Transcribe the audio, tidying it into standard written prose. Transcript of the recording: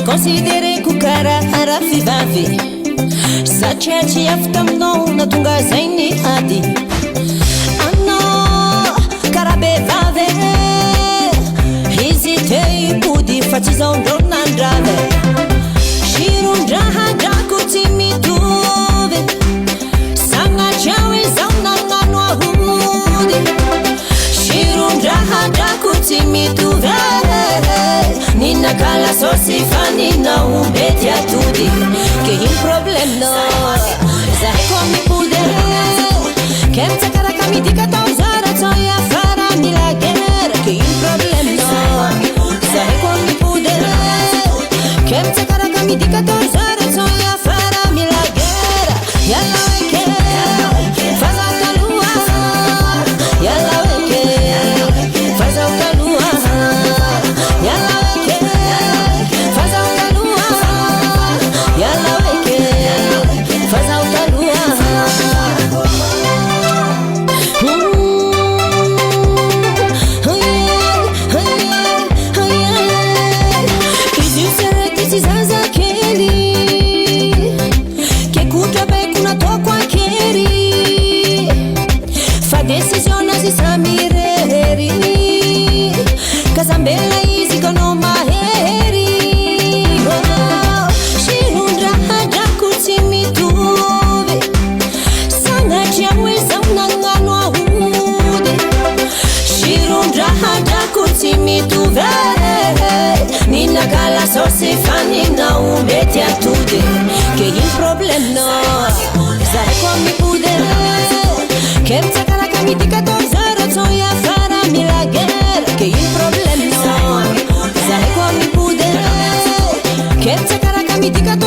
Considereko karaha vehivavy satria tsy afy taminao natonga zay ny ady anao karaha behivavy izy te hipody fa tsy zao ndreo nandrave siron-draha-drako tsy mitovy sagnatria hoe zao nagnano ahody siron-draha-drako tsy mitovy ninakala sosy fa ninao mety atody ke ino problemnao zahay koa mipody ke mitsakaraky midika tao zara tsao iafara mila gera ke ino problemnao zahay koa mipody ke mitsakaraky midika tao zara tsao iafara mila gera yalla weke faza kalua yalla weke faza kalua yalla Kazambela izy kono maheri Shirun-draha-drako tsy mitovy Sagnatria hoe zao nagnano ahody Shirun-draha-drako tsy mitovy Ninakala sosy fa ninao mety atody ke ino problemnao zahay koa mipody ke mitsakaraky midika tao zara tsao iafara mila gera ke ino problemnao zahay koa mipody ke mitsakaraky midika